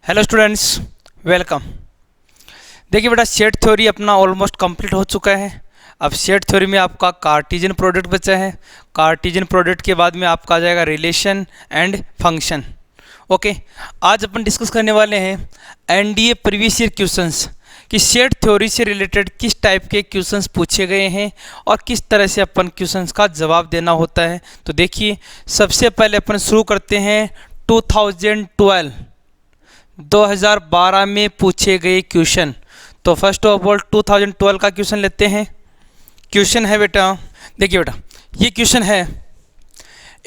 Hello students, welcome. देखिए बेटा, set theory अपना ऑलमोस्ट कंप्लीट हो चुका है। अब सेट थ्योरी में आपका कार्टेशियन प्रोडक्ट बचा है। कार्टेशियन प्रोडक्ट के बाद में आपका आ जाएगा रिलेशन एंड फंक्शन। ओके, आज अपन डिस्कस करने वाले हैं एनडीए प्रीवियस ईयर क्वेश्चंस कि सेट थ्योरी से रिलेटेड किस टाइप के क्वेश्चंस पूछे गए हैं और किस तरह से अपन क्वेश्चंस का जवाब देना होता है। तो देखिए, सबसे पहले अपन शुरू करते हैं 2012 में पूछे गए क्वेश्चन। तो फर्स्ट ऑफ ऑल 2012 का क्वेश्चन लेते हैं। क्वेश्चन है बेटा, देखिए बेटा, ये क्वेश्चन है,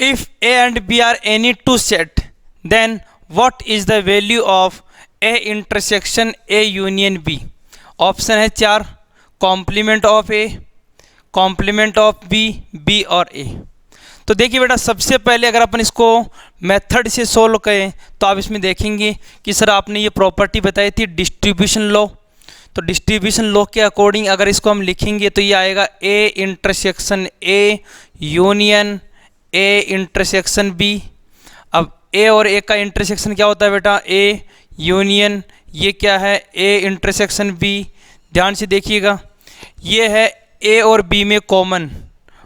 if A and B are any two set then what is the value of A intersection A union B. Option है चार, complement of A, complement of B, B और ए। तो देखिए बेटा, सबसे पहले अगर अपन इसको मेथड से सोल्व करें तो आप इसमें देखेंगे कि सर आपने ये प्रॉपर्टी बताई थी डिस्ट्रीब्यूशन लॉ। तो डिस्ट्रीब्यूशन लॉ के अकॉर्डिंग अगर इसको हम लिखेंगे तो ये आएगा A intersection A union A intersection B. अब ए और ए का इंटरसेक्शन क्या होता है बेटा, ए यूनियन, ये क्या है, ए इंटरसेक्शन बी। ध्यान से देखिएगा, ये है ए और बी में कॉमन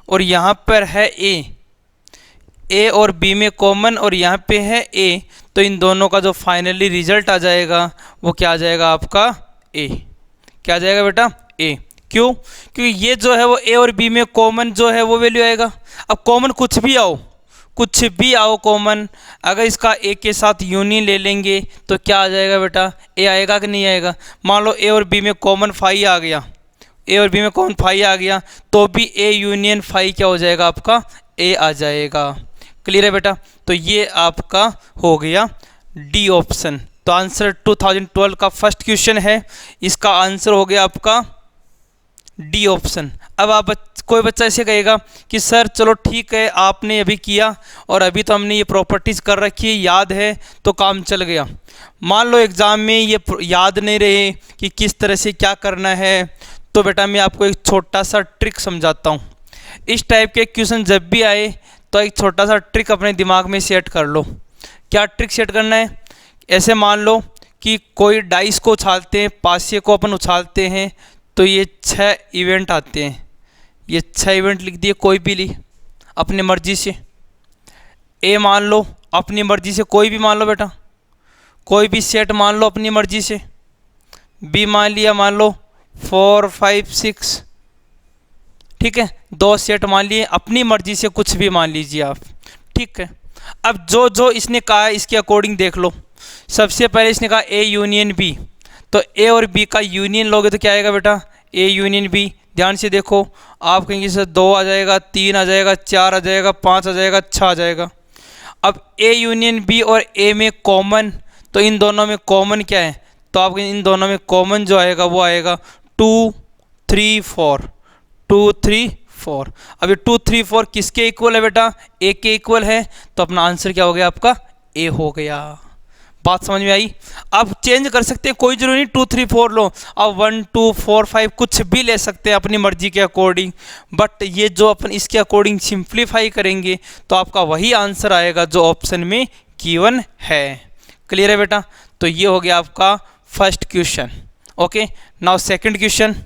और यहाँ पर है ए और बी में कॉमन और यहाँ पे है ए। तो इन दोनों का जो फाइनली रिजल्ट आ जाएगा वो क्या आ जाएगा आपका, ए। क्या आ जाएगा बेटा, ए। क्यों? क्योंकि ये जो है वो ए और बी में कॉमन जो है वो वैल्यू आएगा। अब कॉमन कुछ भी आओ, कुछ भी आओ कॉमन, अगर इसका ए के साथ यूनियन ले लेंगे तो क्या आ जाएगा बेटा, ए आएगा कि नहीं आएगा। मान लो ए और बी में कॉमन फाई आ गया, ए और बी में कॉमन फाई आ गया तो भी ए यूनियन फाई क्या हो जाएगा आपका, ए आ जाएगा। क्लियर है बेटा। तो ये आपका हो गया डी ऑप्शन। तो आंसर 2012 का फर्स्ट क्वेश्चन है, इसका आंसर हो गया आपका डी ऑप्शन। अब आप कोई बच्चा ऐसे कहेगा कि सर चलो ठीक है, आपने अभी किया और अभी तो हमने ये प्रॉपर्टीज़ कर रखी है, याद है तो काम चल गया। मान लो एग्ज़ाम में ये याद नहीं रहे कि किस तरह से क्या करना है, तो बेटा मैं आपको एक छोटा सा ट्रिक समझाता हूँ। इस टाइप के क्वेश्चन जब भी आए तो एक छोटा सा ट्रिक अपने दिमाग में सेट कर लो। क्या ट्रिक सेट करना है, ऐसे मान लो कि कोई डाइस को उछालते हैं, पासिए को अपन उछालते हैं तो ये 6 इवेंट आते हैं। ये 6 इवेंट लिख दिए, कोई भी ली अपनी मर्जी से। ए मान लो अपनी मर्जी से, कोई भी मान लो बेटा, कोई भी सेट मान लो अपनी मर्जी से। बी मान लिया, मान लो 4 5 6, ठीक है, 2 सेट मान लिए, अपनी मर्जी से कुछ भी मान लीजिए आप। ठीक है, अब जो जो इसने कहा है इसके अकॉर्डिंग देख लो। सबसे पहले इसने कहा ए यूनियन बी, तो ए और बी का यूनियन लोगे तो क्या आएगा बेटा, ए यूनियन बी। ध्यान से देखो, आप कहेंगे सर 2 आ जाएगा, 3 आ जाएगा, 4 आ जाएगा, 5 आ जाएगा, 6 आ जाएगा। अब ए यूनियन बी और ए में कॉमन, तो इन दोनों में कॉमन क्या है, तो आप इन दोनों में कॉमन जो आएगा वो आएगा 2 3 4, 2 3 4। अब ये 2 3 4 किसके इक्वल है बेटा, ए के इक्वल है। तो अपना आंसर क्या हो गया आपका, ए हो गया। बात समझ में आई। आप चेंज कर सकते हैं, कोई जरूरी नहीं 2 3 4 लो, आप 1 2 4 5 कुछ भी ले सकते हैं अपनी मर्जी के अकॉर्डिंग। बट ये जो अपन इसके अकॉर्डिंग सिंप्लीफाई करेंगे तो आपका वही आंसर आएगा जो ऑप्शन में गिवन है। क्लियर है बेटा। तो ये हो गया आपका first question. Okay, now second question.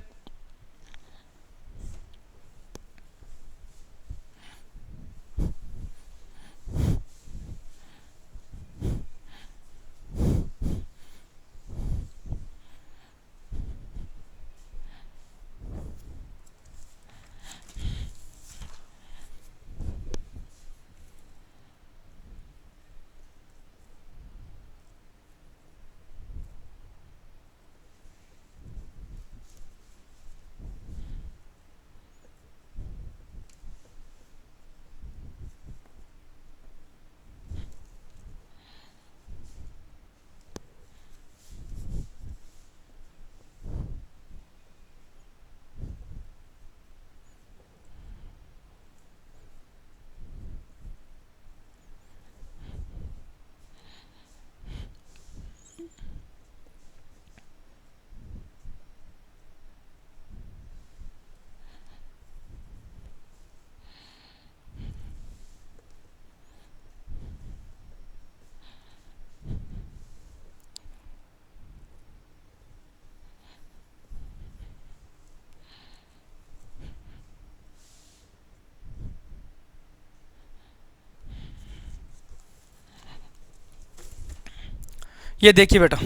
ये देखिए बेटा,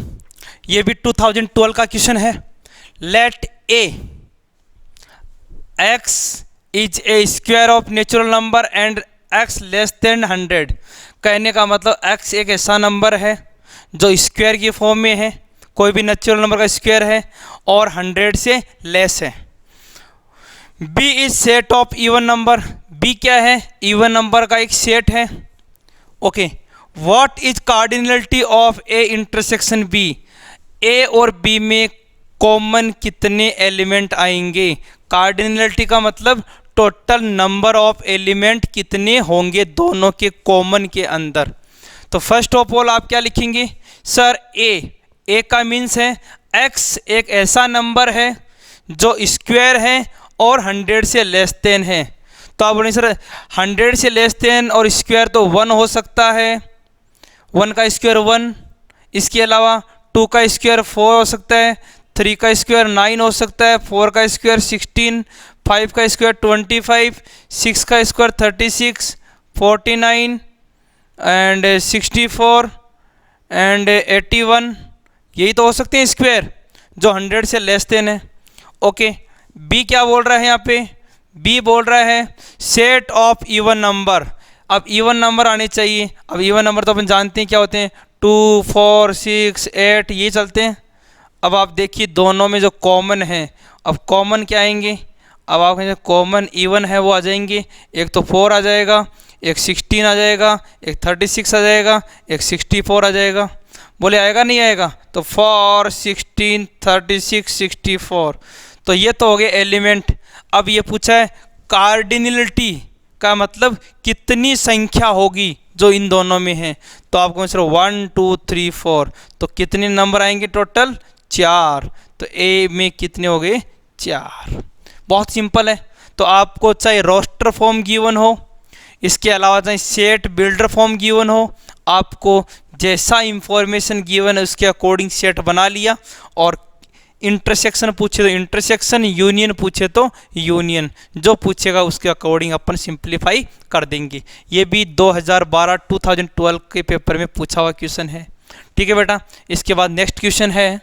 ये भी 2012 का क्वेश्चन है। Let A x is a square of natural number and x less than 100। कहने का मतलब x एक ऐसा नंबर है जो स्क्वायर की फॉर्म में है, कोई भी नेचुरल नंबर का स्क्वायर है और 100 से लेस है। b is set of even number, b क्या है? इवन नंबर का एक सेट है। Okay, what is cardinality of a intersection b, a और b में कॉमन कितने एलिमेंट आएंगे? कार्डिनलिटी का मतलब टोटल नंबर ऑफ एलिमेंट कितने होंगे दोनों के कॉमन के अंदर। तो फर्स्ट ऑफ ऑल आप क्या लिखेंगे सर? ए का मीन्स है x एक ऐसा नंबर है जो स्क्वायर है और 100 से लेस देन है। तो आप बोलेंगे सर 100 से लेस देन और स्क्वायर तो 1 हो सकता है, 1 का स्क्वायर 1, इसके अलावा 2 का स्क्वायर 4 हो सकता है, 3 का स्क्वायर 9 हो सकता है, 4 का स्क्वायर 16, 5 का स्क्वायर 25, 6 का स्क्वायर 36, 49 एंड 64 एंड 81, यही तो हो सकते हैं स्क्वायर जो 100 से लेस देन है। ओके, बी क्या बोल रहा है यहाँ पे? बी बोल रहा है सेट ऑफ इवन नंबर। अब इवन नंबर आने चाहिए। अब इवन नंबर तो अपन जानते हैं क्या होते हैं, 2, 4, 6, 8 ये चलते हैं। अब आप देखिए दोनों में जो कॉमन है, अब कॉमन क्या आएंगे? अब आप कॉमन इवन है वो आ जाएंगे। एक तो 4 आ जाएगा, एक 16 आ जाएगा, एक 36 आ जाएगा, एक 64 आ जाएगा। बोले आएगा नहीं आएगा? तो 4, 16, 36, 64, तो ये तो हो गए एलिमेंट। अब ये पूछा है कार्डिनलिटी का मतलब कितनी संख्या होगी जो इन दोनों में है। तो आपको सर 1, 2, 3, 4, तो कितने नंबर आएंगे टोटल? 4। तो ए में कितने हो गए? 4। बहुत सिंपल है। तो आपको चाहे रोस्टर फॉर्म गिवन हो, इसके अलावा चाहे सेट बिल्डर फॉर्म गिवन हो, आपको जैसा इंफॉर्मेशन गिवन है उसके अकॉर्डिंग सेट बना लिया। और इंटरसेक्शन पूछे तो इंटरसेक्शन, यूनियन पूछे तो यूनियन, जो पूछेगा उसके अकॉर्डिंग अपन सिंप्लीफाई कर देंगे। ये भी 2012 के पेपर में पूछा हुआ क्वेश्चन है। ठीक है बेटा, इसके बाद नेक्स्ट क्वेश्चन है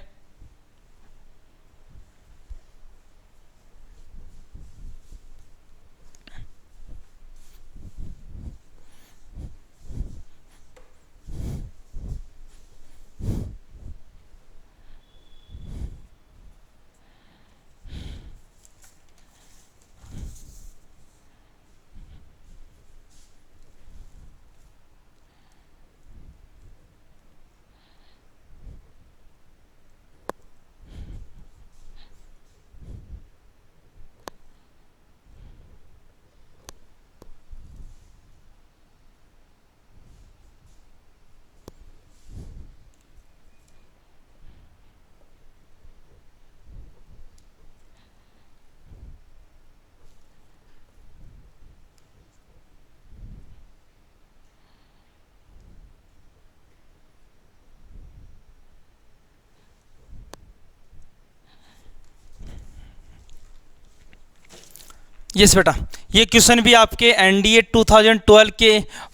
यस बेटा, ये क्वेश्चन भी आपके एनडीए 2012 के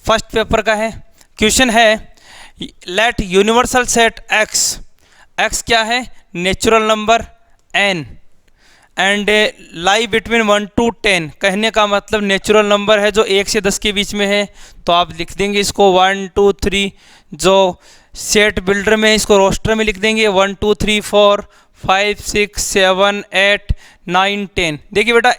फर्स्ट पेपर का है। क्वेश्चन है let universal set x, x क्या है? Natural number n and lie between 1 to 10। कहने का मतलब नेचुरल नंबर है जो 1 से 10 के बीच में है। तो आप लिख देंगे इसको 1, 2, 3, जो सेट बिल्डर में इसको रोस्टर में लिख देंगे 1, 2, 3, 4, 5, 6, 7, 8, 9, 10। देखिए बेटा,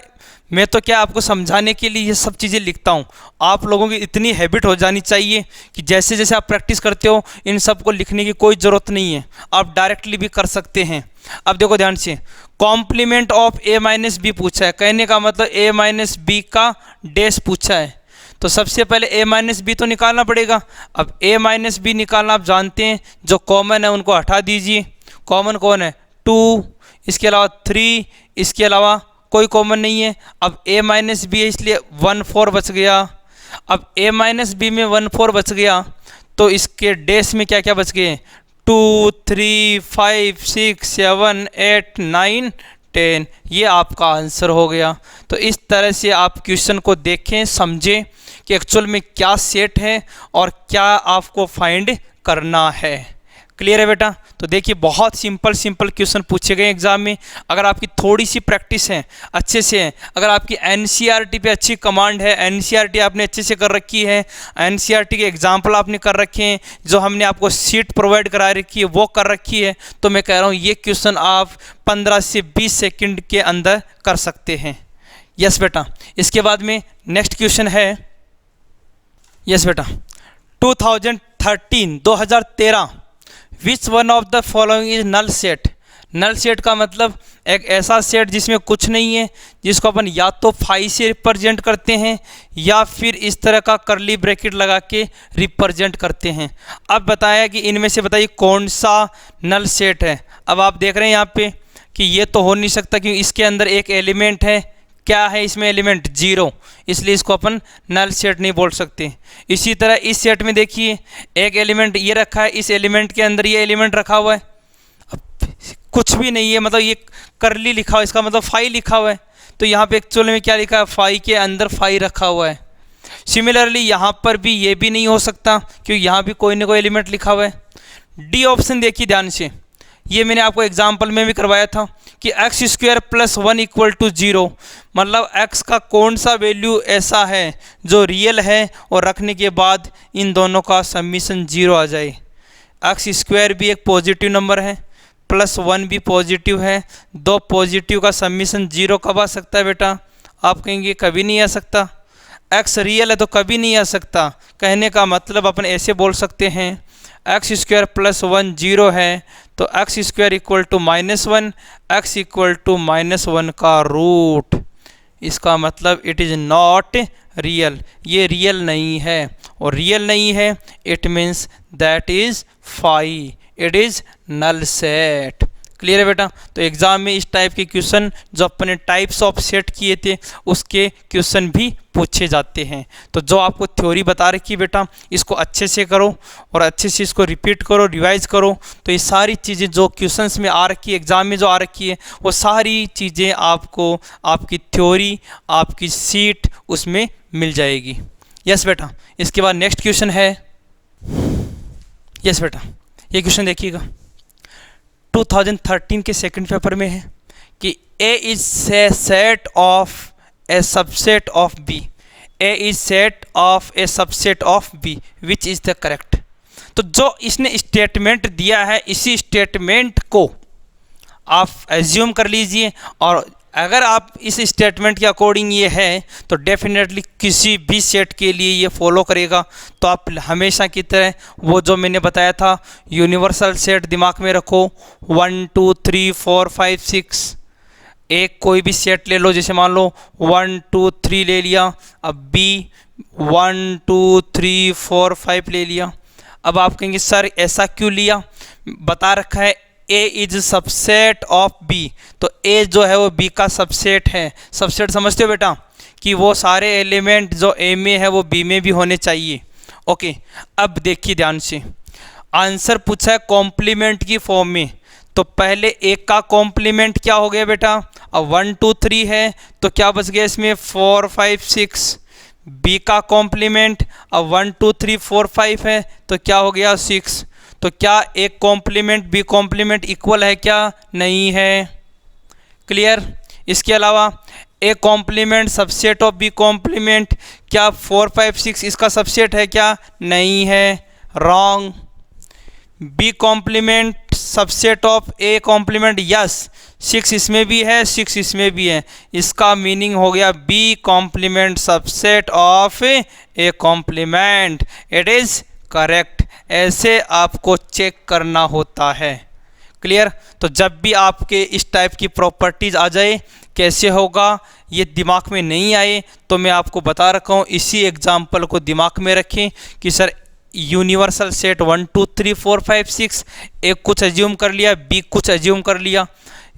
मैं तो क्या आपको समझाने के लिए ये सब चीज़ें लिखता हूँ। आप लोगों की इतनी हैबिट हो जानी चाहिए कि जैसे जैसे आप प्रैक्टिस करते हो इन सब को लिखने की कोई ज़रूरत नहीं है, आप डायरेक्टली भी कर सकते हैं। अब देखो ध्यान से, complement of a minus B पूछा है। कहने का मतलब a माइनस बी का डैश पूछा है। तो सबसे पहले a माइनस बी तो निकालना पड़ेगा। अब a माइनस बी निकालना आप जानते हैं, जो कॉमन है उनको हटा दीजिए। कॉमन कौन है? 2, इसके अलावा 3, इसके अलावा कोई कॉमन नहीं है। अब a माइनस बी है इसलिए 1, 4 बच गया। अब a माइनस बी में 1, 4 बच गया तो इसके डैश में क्या क्या बच गए? 2, 3, 5, 6, 7, 8, 9, 10। ये आपका आंसर हो गया। तो इस तरह से आप क्वेश्चन को देखें, समझें कि एक्चुअल में क्या सेट है और क्या आपको फाइंड करना है। क्लियर है बेटा? तो देखिए बहुत सिंपल क्वेश्चन पूछे गए एग्जाम में। अगर आपकी थोड़ी सी प्रैक्टिस है, अच्छे से है, अगर आपकी एनसीईआरटी पे अच्छी कमांड है, एनसीईआरटी आपने अच्छे से कर रखी है, एनसीईआरटी के एग्जाम्पल आपने कर रखे हैं, जो हमने आपको सीट प्रोवाइड करा रखी है वो कर रखी है, तो मैं कह रहा हूँ ये क्वेश्चन आप 15 से 20 सेकेंड के अंदर कर सकते हैं। यस बेटा। इसके बाद में नेक्स्ट क्वेश्चन है, यस बेटा, 2013 which one of the following is null set. Null set का मतलब एक ऐसा सेट जिसमें कुछ नहीं है, जिसको अपन या तो फाई से रिप्रेजेंट करते हैं या फिर इस तरह का करली ब्रैकेट लगा के रिप्रेजेंट करते हैं। अब बताया कि इनमें से बताइए कौन सा नल सेट है। अब आप देख रहे हैं यहाँ पे कि ये तो हो नहीं सकता क्योंकि इसके अंदर एक एलिमेंट है, क्या है इसमें एलिमेंट? 0, इसलिए इसको अपन नल सेट नहीं बोल सकते। इसी तरह इस सेट में देखिए एक एलिमेंट ये रखा है, इस एलिमेंट के अंदर ये एलिमेंट रखा हुआ है, अब कुछ भी नहीं है, मतलब ये करली लिखा हुआ है, इसका मतलब फाई लिखा हुआ है। तो यहाँ पे एक्चुअल में क्या लिखा है? फाई के अंदर फाई रखा हुआ है। सिमिलरली यहाँ पर भी ये भी नहीं हो सकता क्योंकि यहाँ भी कोई ना कोई एलिमेंट लिखा हुआ है। डी ऑप्शन देखिए ध्यान से, ये मैंने आपको एग्जाम्पल में भी करवाया था कि x² + 1 = 0, मतलब x का कौन सा वैल्यू ऐसा है जो रियल है और रखने के बाद इन दोनों का समीशन 0 आ जाए। x² भी एक पॉजिटिव नंबर है, +1 भी पॉजिटिव है, दो पॉजिटिव का समीशन 0 कब आ सकता है बेटा? आप कहेंगे कभी नहीं आ सकता। x रियल है तो कभी नहीं आ सकता। कहने का मतलब अपन ऐसे बोल सकते हैं x² + 1 0 है तो x² = -1, x = -1 का रूट, इसका मतलब इट इज़ नॉट रियल, ये रियल नहीं है, और रियल नहीं है it means that is phi, it is null set. Clear है बेटा? तो एग्ज़ाम में इस टाइप के क्वेश्चन जो अपने टाइप्स ऑफ सेट किए थे उसके क्वेश्चन भी पूछे जाते हैं। तो जो आपको थ्योरी बता रखी है बेटा, इसको अच्छे से करो और अच्छे से इसको रिपीट करो, रिवाइज करो, तो ये सारी चीज़ें जो क्वेश्चंस में आ रखी है, एग्ज़ाम में जो आ रखी है, वो सारी चीज़ें आपको आपकी थ्योरी, आपकी सीट उसमें मिल जाएगी। यस बेटा। इसके बाद नेक्स्ट क्वेश्चन है, यस बेटा, ये क्वेश्चन देखिएगा, 2013 के सेकंड पेपर में है कि A is set of A subset of B, A is set of A subset of B, which is the correct. तो जो इसने स्टेटमेंट दिया है इसी स्टेटमेंट को आप एज्यूम कर लीजिए, और अगर आप इस स्टेटमेंट के अकॉर्डिंग ये है तो डेफिनेटली किसी भी सेट के लिए ये फॉलो करेगा। तो आप हमेशा की तरह वो जो मैंने बताया था यूनिवर्सल सेट दिमाग में रखो, 1 2 3 4 5 6, एक कोई भी सेट ले लो, जैसे मान लो 1 2 3 ले लिया, अब B 1 2 3 4 5 ले लिया। अब आप कहेंगे सर ऐसा क्यों लिया? बता रखा है A is subset of B, तो A जो है वो B का सबसेट है। सबसेट समझते हो बेटा कि वो सारे एलिमेंट जो A में है वो B में भी होने चाहिए। ओके, अब देखिए ध्यान से, आंसर पूछा है कॉम्प्लीमेंट की फॉर्म में, तो पहले एक का कॉम्प्लीमेंट क्या हो गया बेटा? अब 1 2 3 है तो क्या बच गया इसमें? 4 5 6। B का कॉम्प्लीमेंट अब 1 2 3 4 5 है तो क्या हो गया? 6। तो क्या एक कॉम्प्लीमेंट बी कॉम्प्लीमेंट इक्वल है क्या? नहीं है। क्लियर? इसके अलावा A complement subset of B complement, क्या 4 5 6 इसका सबसेट है क्या? नहीं है, wrong. B complement subset of A complement, yes, 6 इसमें भी है 6 इसमें भी है, इसका मीनिंग हो गया B complement subset of A complement, it is correct. ऐसे आपको चेक करना होता है। क्लियर? तो जब भी आपके इस टाइप की प्रॉपर्टीज़ आ जाए, कैसे होगा ये दिमाग में नहीं आए तो मैं आपको बता रखा हूँ, इसी एग्जाम्पल को दिमाग में रखें कि सर यूनिवर्सल सेट 1 2 3 4 5 6, एक कुछ एज्यूम कर लिया, बी कुछ एज्यूम कर लिया।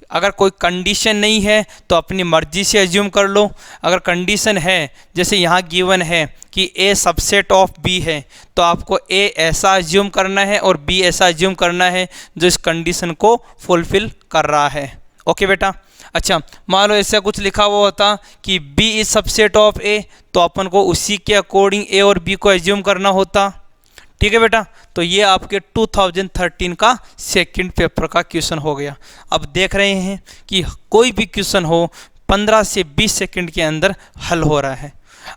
अगर कोई कंडीशन नहीं है तो अपनी मर्जी से एज्यूम कर लो। अगर कंडीशन है, जैसे यहाँ गिवन है कि ए सबसेट ऑफ बी है, तो आपको ए ऐसा एज्यूम करना है और बी ऐसा एज्यूम करना है जो इस कंडीशन को फुलफिल कर रहा है। ओके बेटा? अच्छा, मान लो ऐसा कुछ लिखा हुआ होता कि B is subset of A, तो अपन को उसी के अकॉर्डिंग ए और बी को एज्यूम करना होता। ठीक है बेटा, तो ये आपके 2013 का सेकंड पेपर का क्वेश्चन हो गया। अब देख रहे हैं कि कोई भी क्वेश्चन हो 15 से 20 सेकंड के अंदर हल हो रहा है।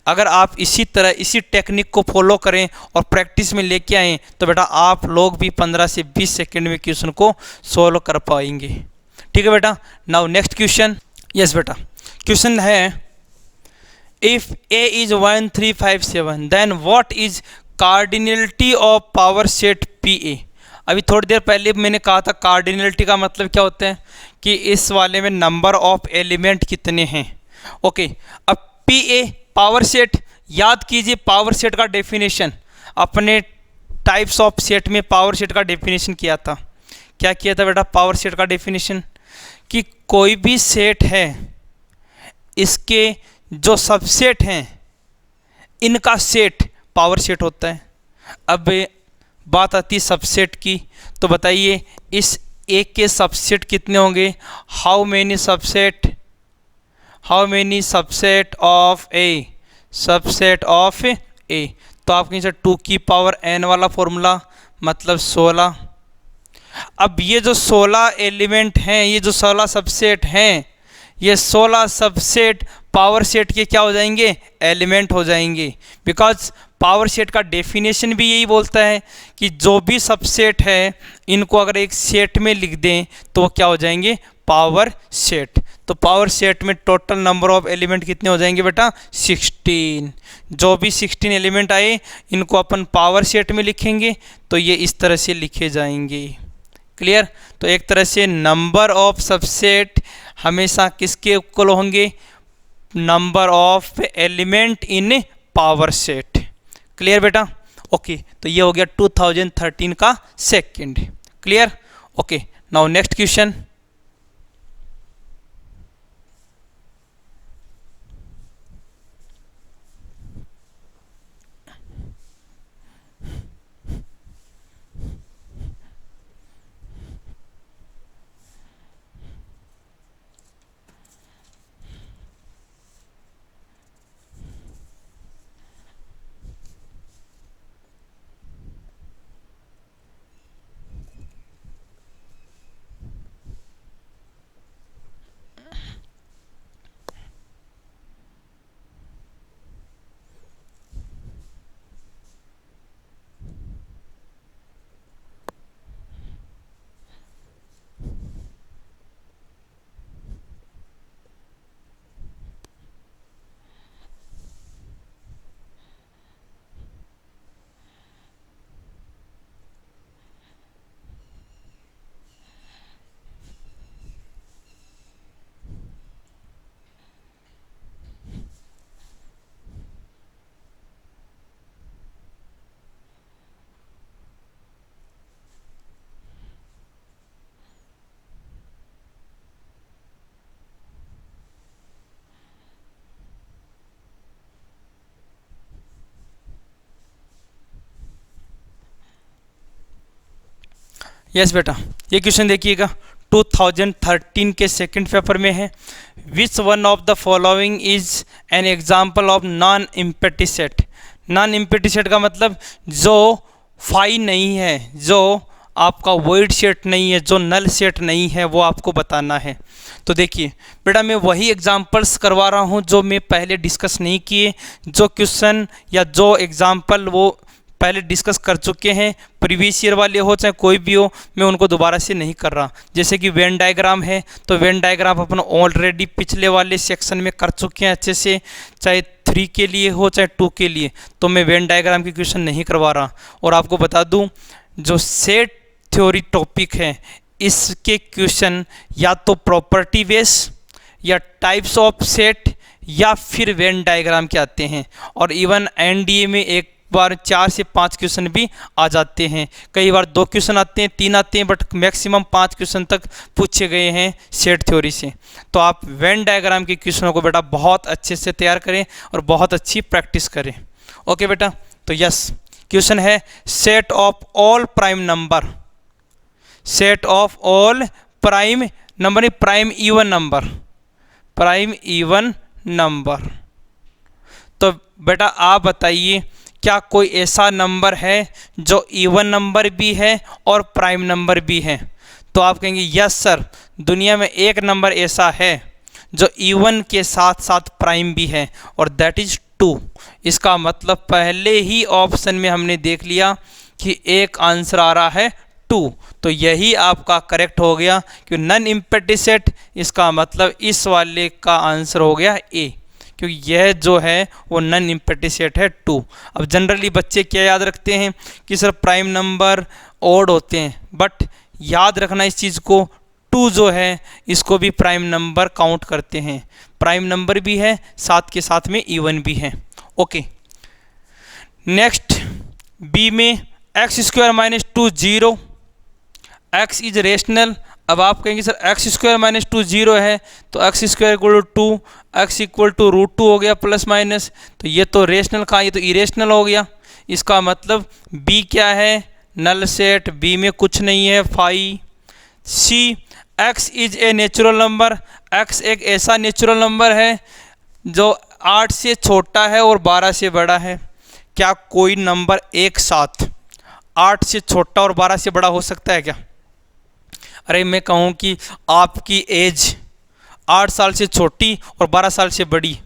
अगर आप इसी तरह इसी टेक्निक को फॉलो करें और प्रैक्टिस में लेके आएँ तो बेटा आप लोग भी 15 से 20 सेकंड में क्वेश्चन को सॉल्व कर पाएंगे। ठीक है बेटा। Now next question. यस बेटा, क्वेश्चन है if a is 1 3 5 7 then what is cardinality of power set PA। अभी थोड़ी देर पहले मैंने कहा था कार्डिनलिटी का मतलब क्या होता है कि इस वाले में नंबर ऑफ एलिमेंट कितने हैं। ओके, अब PA पावर सेट, याद कीजिए पावर सेट का डेफिनेशन अपने टाइप्स ऑफ सेट में पावर सेट का डेफिनेशन किया था। क्या किया था बेटा पावर सेट का डेफिनेशन, कि कोई भी सेट है इसके जो सबसेट हैं इनका सेट पावर सेट होता है। अब बात आती है सबसेट की, तो बताइए इस एक के सबसेट कितने होंगे। How many subset of A, subset of A, तो आप कहीं से 2 की पावर n वाला फॉर्मूला मतलब 16। अब ये जो 16 एलिमेंट हैं, ये जो 16 सबसेट हैं, ये 16 सबसेट पावर सेट के क्या हो जाएंगे, एलिमेंट हो जाएंगे। बिकॉज पावर सेट का डेफिनेशन भी यही बोलता है कि जो भी सबसेट है इनको अगर एक सेट में लिख दें तो वो क्या हो जाएंगे, पावर सेट। तो पावर सेट में टोटल नंबर ऑफ एलिमेंट कितने हो जाएंगे बेटा, 16। जो भी 16 एलिमेंट आए इनको अपन पावर सेट में लिखेंगे तो ये इस तरह से लिखे जाएंगे। क्लियर। तो एक तरह से नंबर ऑफ सबसेट हमेशा किसके इक्वल होंगे, number of element in power set. Clear बेटा। ओके, तो ये हो गया 2013 का second. Clear. Okay, now next question. Yes बेटा, ये क्वेश्चन देखिएगा 2013 के सेकंड पेपर में है। विच one of the following is an example of non empty set. Non empty set का मतलब जो फाई नहीं है, जो आपका वॉइड सेट नहीं है, जो नल सेट नहीं है, वो आपको बताना है। तो देखिए बेटा, मैं वही एग्जाम्पल्स करवा रहा हूँ जो मैं पहले डिस्कस नहीं किए। जो क्वेश्चन या जो एग्जाम्पल वो पहले डिस्कस कर चुके हैं, प्रीवियस ईयर वाले हो चाहे कोई भी हो, मैं उनको दोबारा से नहीं कर रहा। जैसे कि वेन डायग्राम है, तो वेन डायग्राम अपन ऑलरेडी पिछले वाले सेक्शन में कर चुके हैं अच्छे से, चाहे 3 के लिए हो चाहे 2 के लिए, तो मैं वेन डायग्राम के क्वेश्चन नहीं करवा रहा। और आपको बता दूं, जो सेट थ्योरी टॉपिक है इसके क्वेश्चन या तो प्रॉपर्टी बेस या टाइप्स ऑफ सेट या फिर वेन डायग्राम के आते हैं। और इवन एनडीए में एक बार 4 से 5 क्वेश्चन भी आ जाते हैं, कई बार 2 क्वेश्चन आते हैं, 3 आते हैं, बट मैक्सिमम 5 क्वेश्चन तक पूछे गए हैं सेट थ्योरी से। तो आप वेन डायग्राम के क्वेश्चनों को बेटा बहुत अच्छे से तैयार करें और बहुत अच्छी प्रैक्टिस करें। ओके बेटा, तो यस क्वेश्चन है set of all prime number, set of all prime number, prime even number, prime even number. तो बेटा आप बताइए क्या कोई ऐसा नंबर है जो इवन नंबर भी है और प्राइम नंबर भी है? तो आप कहेंगे यस सर, दुनिया में एक नंबर ऐसा है जो इवन के साथ साथ प्राइम भी है और दैट इज 2। इसका मतलब पहले ही ऑप्शन में हमने देख लिया कि एक आंसर आ रहा है 2, तो यही आपका करेक्ट हो गया कि नन एम्प्टी सेट। इसका मतलब इस वाले का आंसर हो गया ए, क्योंकि यह जो है वो नन एम्प्टी सेट है 2। अब जनरली बच्चे क्या याद रखते हैं कि सर प्राइम नंबर ऑड होते हैं, बट याद रखना इस चीज़ को, 2 जो है इसको भी प्राइम नंबर काउंट करते हैं, प्राइम नंबर भी है साथ के साथ में इवन भी है। ओके, नेक्स्ट बी में x square minus 2 0, x is rational. अब आप कहेंगे सर एक्स स्क्वायर माइनस 2 0 है तो x square equal to 2, x equal to √2 हो गया प्लस माइनस, तो ये तो रेशनल का, ये तो इरेशनल हो गया। इसका मतलब बी क्या है? नल सेट, बी में कुछ नहीं है phi. C x is a natural number, x एक ऐसा नेचुरल नंबर है जो 8 से छोटा है और 12 से बड़ा है। क्या कोई नंबर एक साथ 8 से छोटा और 12 से बड़ा हो सकता है क्या? अरे मैं कहूँ कि आपकी एज 8 साल से छोटी और 12 साल से बड़ी,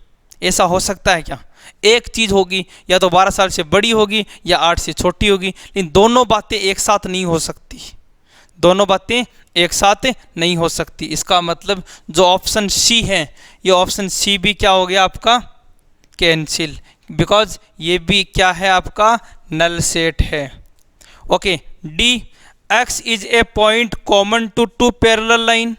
ऐसा हो सकता है क्या? एक चीज़ होगी, या तो 12 साल से बड़ी होगी या 8 से छोटी होगी, लेकिन दोनों बातें एक साथ नहीं हो सकती, दोनों बातें एक साथ नहीं हो सकती। इसका मतलब जो ऑप्शन सी है, ये ऑप्शन सी भी क्या हो गया आपका? कैंसिल, बिकॉज ये भी क्या है आपका? नल सेट है। Okay, D x is a point common to 2 parallel line.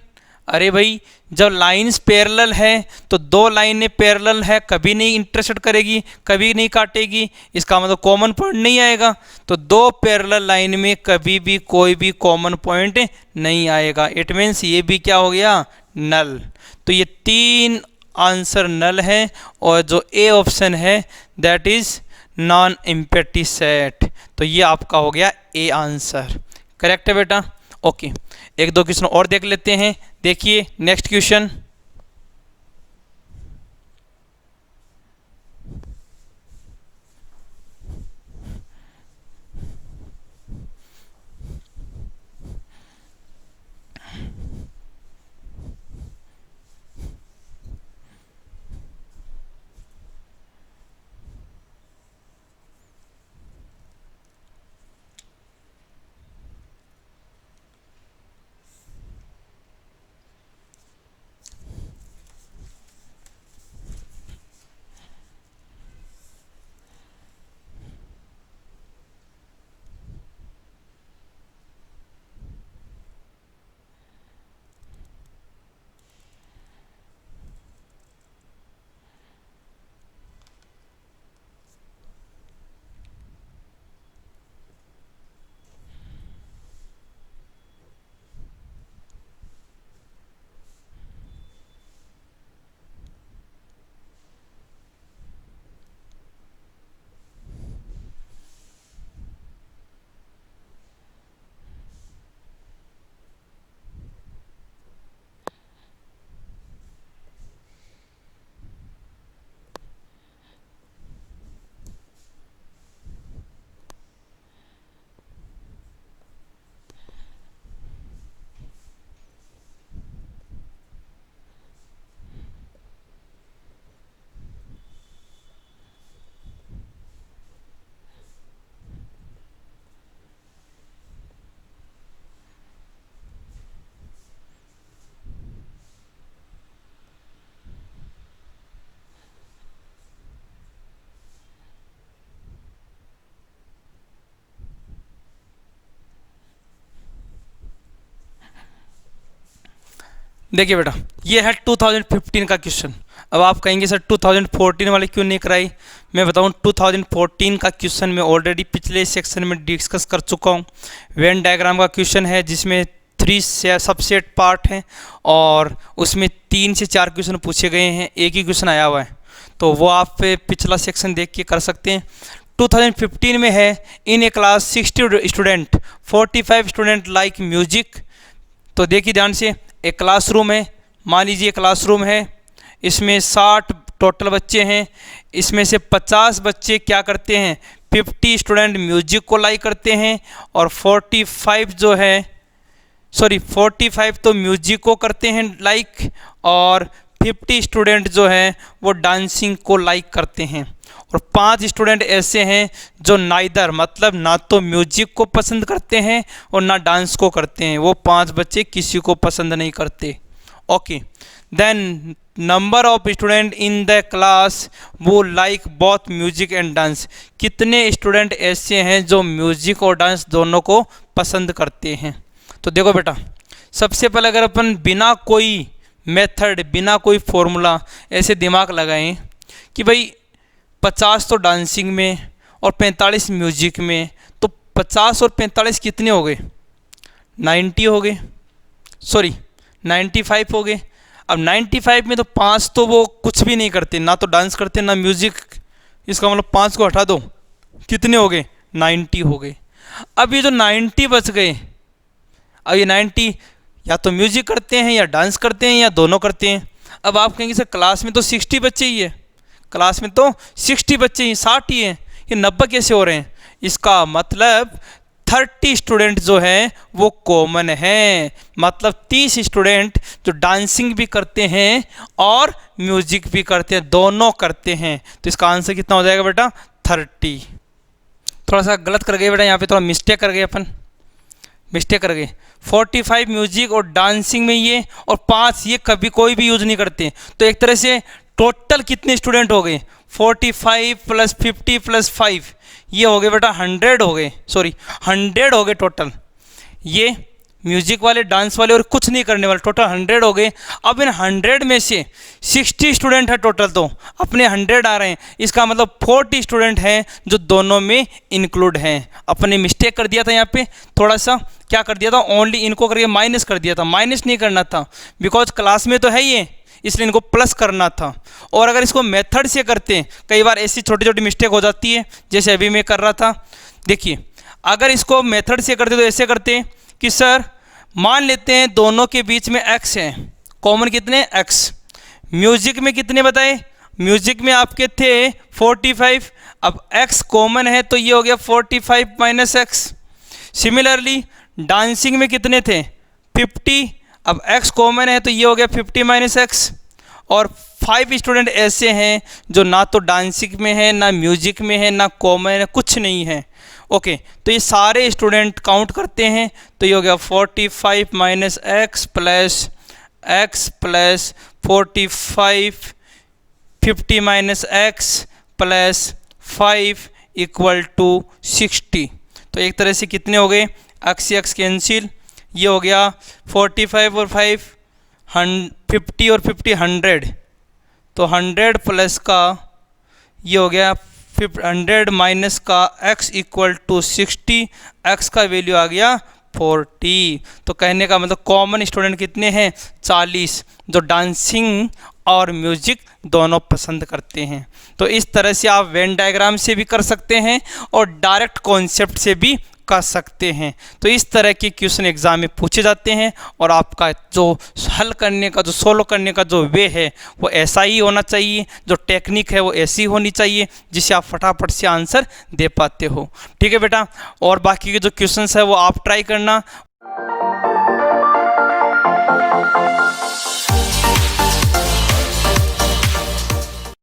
अरे भाई, जब लाइंस पैरेलल है तो 2 लाइनें पैरेलल है, कभी नहीं इंटरसेक्ट करेगी, कभी नहीं काटेगी, इसका मतलब कॉमन पॉइंट नहीं आएगा। तो 2 पैरेलल लाइन में कभी भी कोई भी कॉमन पॉइंट नहीं आएगा। इट मीन्स ये भी क्या हो गया? नल। तो ये 3 आंसर नल है और जो ए ऑप्शन है that is non empty set. तो ये आपका हो गया ए आंसर। करेक्ट है बेटा? ओके, एक दो क्वेश्चन और देख लेते हैं। देखिए नेक्स्ट क्वेश्चन, देखिए बेटा, ये है 2015 का क्वेश्चन। अब आप कहेंगे सर 2014 वाले क्यों नहीं कराई? मैं बताऊं, 2014 का क्वेश्चन मैं ऑलरेडी पिछले सेक्शन में डिस्कस कर चुका हूं। वेन डायग्राम का क्वेश्चन है जिसमें 3 सबसेट पार्ट हैं और उसमें 3 से 4 क्वेश्चन पूछे गए हैं, एक ही क्वेश्चन आया हुआ है, तो वो आप पिछला सेक्शन देख के कर सकते हैं। 2015 में है in a class 60 student 45 student like music. तो देखिए ध्यान से, एक क्लासरूम है, मान लीजिए क्लासरूम है, इसमें 60 टोटल बच्चे हैं, इसमें से 50 बच्चे क्या करते हैं? 50 स्टूडेंट म्यूजिक को लाइक करते हैं और 45 जो है 45 तो म्यूजिक को करते हैं लाइक, और 50 स्टूडेंट जो हैं वो डांसिंग को लाइक करते हैं। और 5 स्टूडेंट ऐसे हैं जो नाइदर मतलब ना तो म्यूजिक को पसंद करते हैं और ना डांस को करते हैं। वो 5 बच्चे किसी को पसंद नहीं करते। Okay, then number of student in the class वो like both music and dance. कितने स्टूडेंट ऐसे हैं जो म्यूजिक और डांस दोनों को पसंद करते हैं? तो देखो बेटा, सबसे पहले अगर अपन बिना कोई मेथड, बिना कोई फॉर्मूला ऐसे दिमाग लगाएं कि भाई 50 तो डांसिंग में और 45 म्यूजिक में, तो 50 और 45 कितने हो गए? 90 हो गए, 95 हो गए। अब 95 में तो 5 तो वो कुछ भी नहीं करते, ना तो डांस करते ना म्यूजिक, इसका मतलब 5 को हटा दो, कितने हो गए? 90 हो गए। अब ये जो 90 बच गए, अब ये 90 या तो म्यूजिक करते हैं या डांस करते हैं या दोनों करते हैं। अब आप कहेंगे सर क्लास में तो 60 बच्चे ही है, क्लास में तो 60 बच्चे ही, 60 ही हैं, ये 90 कैसे हो रहे हैं? इसका मतलब 30 स्टूडेंट जो हैं वो कॉमन हैं, मतलब 30 स्टूडेंट जो डांसिंग भी करते हैं और म्यूजिक भी करते हैं, दोनों करते हैं। तो इसका आंसर कितना हो जाएगा बेटा? 30। थोड़ा सा गलत कर गए बेटा, यहाँ पे थोड़ा मिस्टेक कर गए अपन, मिस्टेक कर गए। 45 म्यूजिक और डांसिंग में ये, और 5 ये कभी कोई भी यूज नहीं करते। तो एक तरह से टोटल कितने स्टूडेंट हो गए? 45 + 50 + 5, ये हो गए बेटा 100 हो गए, 100 हो गए टोटल। ये म्यूजिक वाले, डांस वाले और कुछ नहीं करने वाले, टोटल 100 हो गए। अब इन 100 में से 60 स्टूडेंट है टोटल, तो अपने 100 आ रहे हैं, इसका मतलब 40 स्टूडेंट हैं जो दोनों में इंक्लूड हैं। अपने मिस्टेक कर दिया था यहाँ पे, थोड़ा सा क्या कर दिया था, ओनली इनको करके माइनस कर दिया था। माइनस नहीं करना था बिकॉज क्लास में तो है ये, इसलिए इनको प्लस करना था। और अगर इसको मेथड से करते, कई बार ऐसी छोटी छोटी मिस्टेक हो जाती है, जैसे अभी मैं कर रहा था। देखिए, अगर इसको मेथड से करते तो ऐसे करते कि सर मान लेते हैं दोनों के बीच में x है, कॉमन कितने? x। म्यूजिक में कितने बताए? म्यूजिक में आपके थे 45, अब x कॉमन है तो ये हो गया 45 - x। सिमिलरली डांसिंग में कितने थे? 50, अब x कॉमन है तो ये हो गया 50 - x। और 5 स्टूडेंट ऐसे हैं जो ना तो डांसिंग में है, ना म्यूजिक में है, ना कॉमन है, कुछ नहीं है। ओके, तो ये सारे स्टूडेंट काउंट करते हैं तो ये हो गया 45 - x plus x plus 45 50 - x plus 5 = 60। तो एक तरह से कितने हो गए? x x कैंसिल, ये हो गया 45 और 5 50 और 50 100, तो 100 प्लस का ये हो गया 100 माइनस का x = 60, x का वैल्यू आ गया 40। तो कहने का मतलब कॉमन स्टूडेंट कितने हैं? 40, जो डांसिंग और म्यूजिक दोनों पसंद करते हैं। तो इस तरह से आप वेन डायग्राम से भी कर सकते हैं और डायरेक्ट कॉन्सेप्ट से भी कर सकते हैं। तो इस तरह के क्वेश्चन एग्जाम में पूछे जाते हैं और आपका जो हल करने का, जो सोल्व करने का जो वे है वो ऐसा ही होना चाहिए, जो टेक्निक है वो ऐसी होनी चाहिए जिससे आप फटाफट से आंसर दे पाते हो। ठीक है बेटा, और बाकी के जो क्वेश्चंस है वो आप ट्राई करना।